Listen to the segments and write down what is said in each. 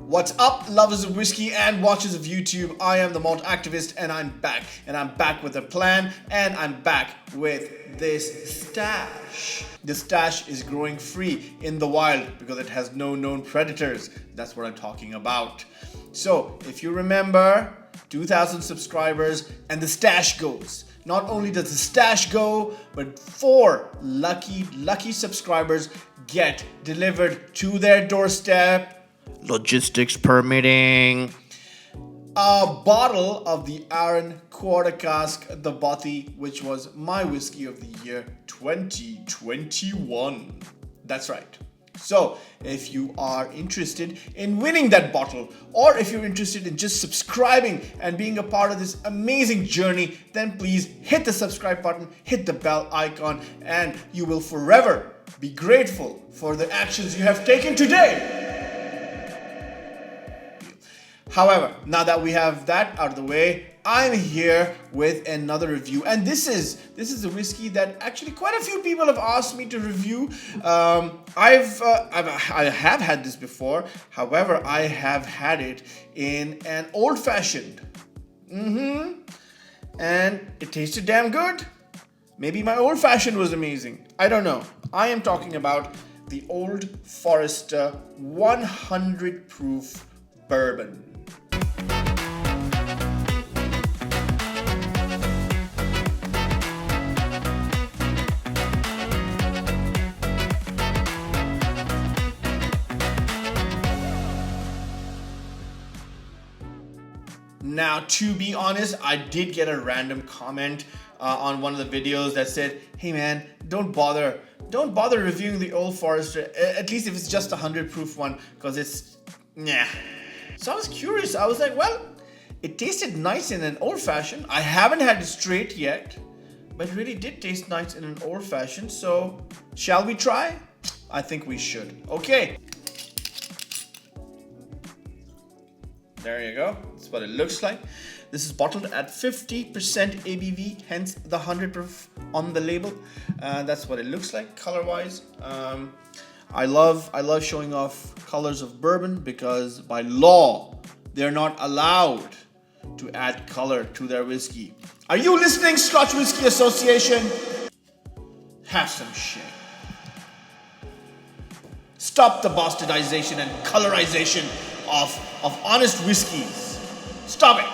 What's up, lovers of whiskey and watchers of YouTube? I am the Malt activist and I'm back. And I'm back with a plan and I'm back with this stash. The stash is growing free in the wild because it has no known predators. That's what I'm talking about. So, if you remember, 2,000 subscribers and the stash goes. Not only does the stash go, but 4 lucky subscribers get delivered to their doorstep, logistics permitting, a bottle of the Aaron Quarter Cask, the Bothy, which was my whiskey of the year 2021. That's right. So, if you are interested in winning that bottle, or if you're interested in just subscribing and being a part of this amazing journey, then please hit the subscribe button, hit the bell icon, and you will forever be grateful for the actions you have taken today. However, now that we have that out of the way, I'm here with another review, and this is a whiskey that actually quite a few people have asked me to review. I have had this before. However, I have had it in an old-fashioned, and it tasted damn good. Maybe my old-fashioned was amazing. I don't know. I am talking about the Old Forester 100 proof bourbon. Now, to be honest, I did get a random comment on one of the videos that said, "Hey man, don't bother reviewing the Old Forester, at least if it's just a 100 proof one, because it's nah." So I was curious. I was like, well, it tasted nice in an old fashioned. I haven't had it straight yet, but it really did taste nice in an old fashioned. So shall we try? I think we should. Okay. There you go. That's what it looks like. This is bottled at 50% ABV, hence the 100 proof on the label. That's what it looks like color-wise. I love showing off colors of bourbon because by law, they're not allowed to add color to their whiskey. Are you listening, Scotch Whisky Association? Have some shame. Stop the bastardization and colorization of honest whiskeys. Stop it.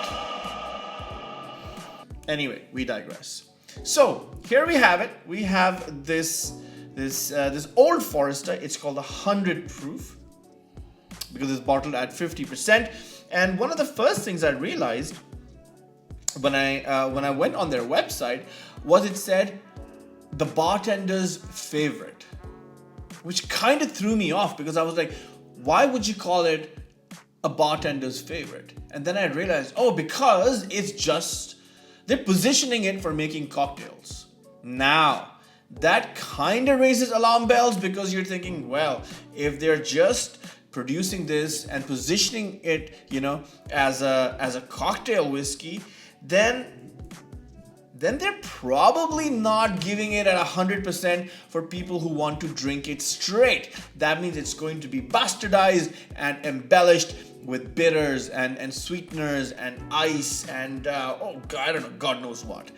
Anyway, we digress. So here we have it. We have this Old Forester. It's called 100 proof because it's bottled at 50%. And one of the first things I realized when I went on their website was it said the bartender's favorite, which kind of threw me off because I was like, why would you call it a bartender's favorite? And then I realized, oh, because it's just they're positioning it for making cocktails. Now, that kind of raises alarm bells because you're thinking, well, if they're just producing this and positioning it, as a cocktail whiskey, then they're probably not giving it at 100% for people who want to drink it straight. That means it's going to be bastardized and embellished with bitters and sweeteners and ice and I don't know, God knows what,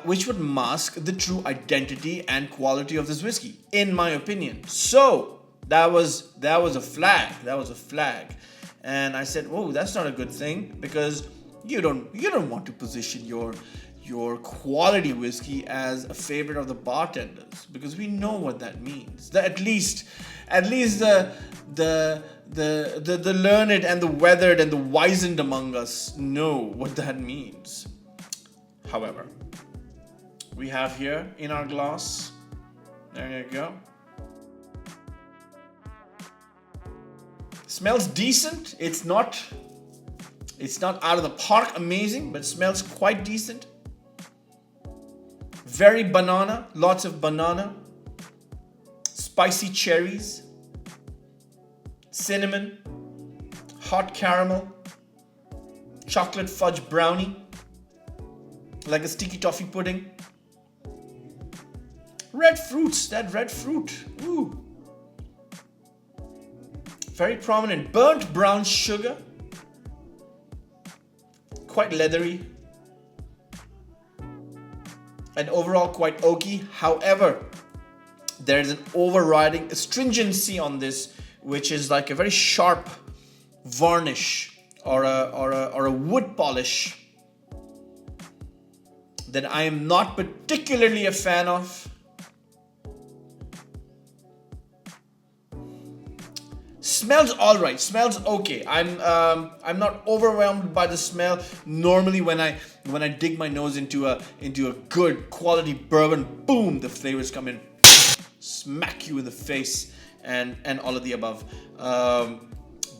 which would mask the true identity and quality of this whiskey, in my opinion. So that was a flag. That was a flag, and I said, "Whoa, that's not a good thing," because you don't want to position your quality whiskey as a favorite of the bartenders, because we know what that means. At least the learned and the weathered and the wizened among us know what that means. However, we have here in our glass, there you go. Smells decent. It's not out of the park amazing, but it smells quite decent. Very banana, lots of banana, spicy cherries, cinnamon, hot caramel, chocolate fudge brownie, like a sticky toffee pudding. Red fruits, that red fruit. Ooh. Very prominent burnt brown sugar, quite leathery, and overall quite oaky. However, there is an overriding astringency on this, which is like a very sharp varnish or a wood polish that I am not particularly a fan of. Smells all right. Smells okay. I'm not overwhelmed by the smell. Normally, when I dig my nose into a good quality bourbon, boom, the flavors come in, smack you in the face, and all of the above.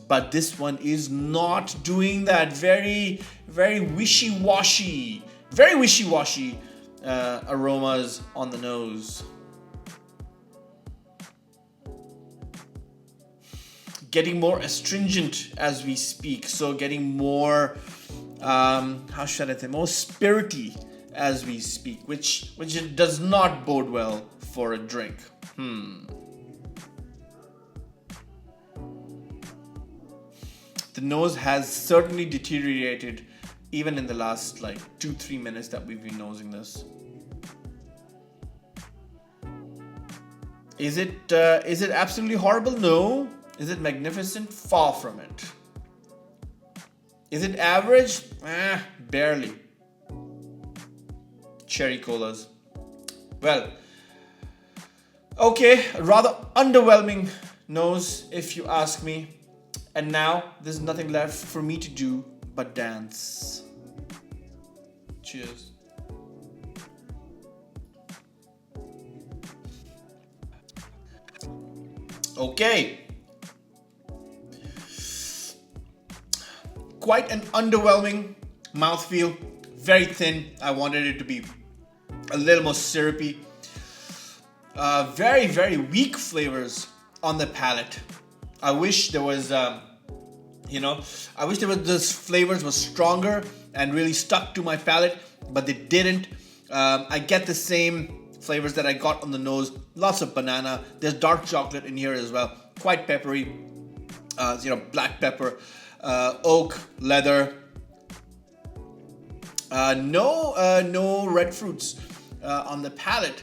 But this one is not doing that. Very wishy-washy. Very wishy-washy aromas on the nose. Getting more astringent as we speak, so getting more, how should I say, more spirity as we speak, which does not bode well for a drink. The nose has certainly deteriorated even in the last like 2-3 minutes that we've been nosing this. Is it absolutely horrible? No. Is it magnificent? Far from it. Is it average? Barely. Cherry colas. Well, okay, rather underwhelming nose if you ask me. And now there's nothing left for me to do but dance. Cheers. Okay. Quite an underwhelming mouthfeel. Very thin. I wanted it to be a little more syrupy. Very weak flavors on the palate. I wish there was, those flavors were stronger and really stuck to my palate, but they didn't. I get the same flavors that I got on the nose. Lots of banana. There's dark chocolate in here as well. Quite peppery. Black pepper. Oak, leather, no red fruits on the palate.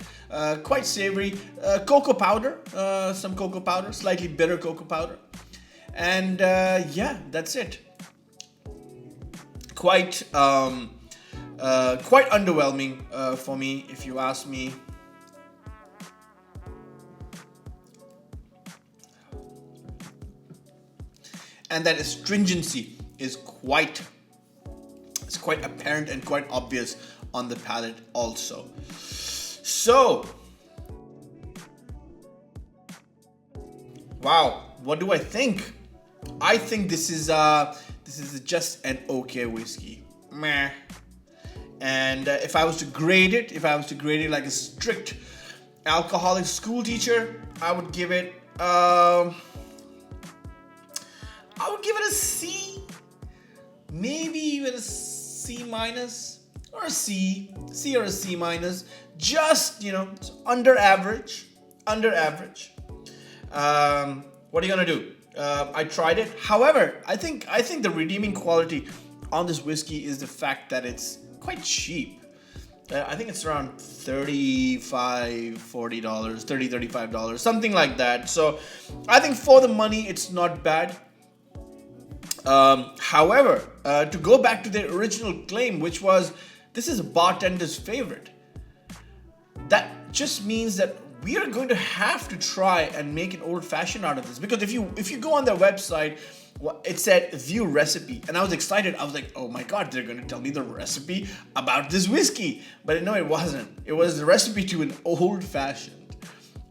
Quite savory. Cocoa powder, some cocoa powder, slightly bitter cocoa powder, and that's it. Quite underwhelming for me, if you ask me. And that astringency is quite apparent and quite obvious on the palate also. So, wow, what do I think? I think this is just an okay whiskey. Meh. And if I was to grade it like a strict alcoholic school teacher, I would give it a C, maybe even a C minus or a C or a C minus. Just under average. What are you gonna do? I tried it. However, I think the redeeming quality on this whiskey is the fact that it's quite cheap. I think it's around $35, $35, something like that. So I think for the money, it's not bad. However, to go back to their original claim, which was this is a bartender's favorite, that just means that we are going to have to try and make an old fashioned out of this. Because if you go on their website, it said view recipe, and I was excited. I was like, oh my god, they're going to tell me the recipe about this whiskey. But no, it wasn't. It was the recipe to an old fashioned,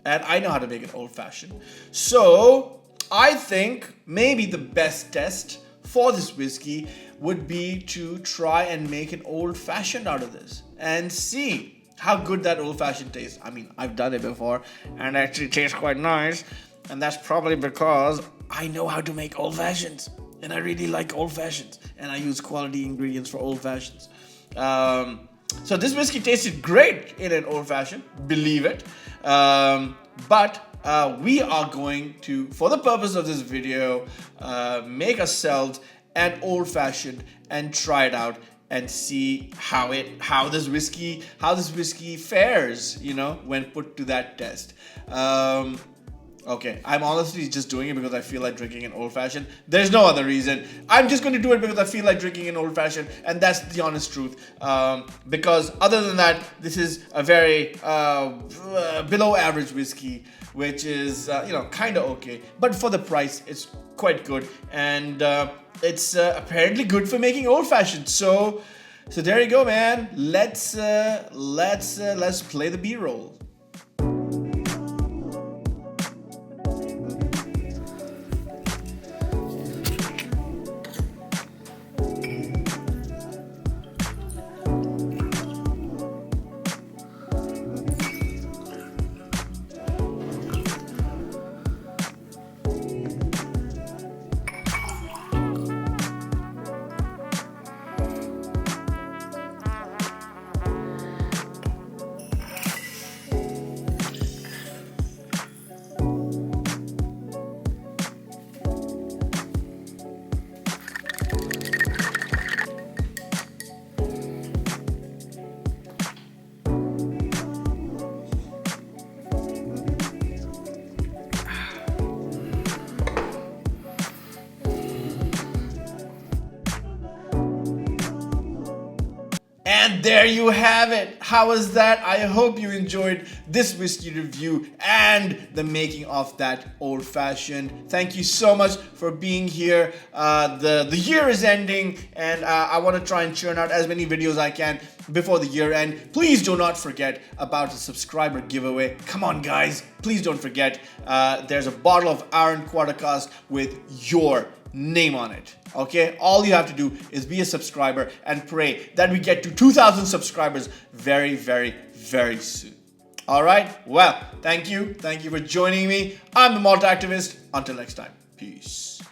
and I know how to make an old fashioned. So I think maybe the best test for this whiskey would be to try and make an old fashioned out of this and see how good that old fashioned tastes. I mean, I've done it before and it actually tastes quite nice, and that's probably because I know how to make old fashions, and I really like old fashions, and I use quality ingredients for old fashions. So this whiskey tasted great in an old fashioned, believe it, but we are going to, for the purpose of this video, make ourselves an old fashioned and try it out and see how this whiskey fares, when put to that test. Okay, I'm honestly just doing it because I feel like drinking an old fashioned. There's no other reason. I'm just going to do it because I feel like drinking an old fashioned, and that's the honest truth. Because other than that, this is a very below average whiskey, which is kind of okay. But for the price, it's quite good, and it's apparently good for making old fashioned. So there you go, man. Let's play the B-roll. And there you have it. How was that? I hope you enjoyed this whiskey review and the making of that old fashioned. Thank you so much for being here. The year is ending, and I want to try and churn out as many videos I can before the year end. Please do not forget about the subscriber giveaway. Come on, guys. Please don't forget. There's a bottle of Iron Quarter Cask with your name on it. Okay, all you have to do is be a subscriber and pray that we get to 2,000 subscribers very, very, very soon. All right, well, thank you for joining me. I'm the Malt Activist. Until next time, peace.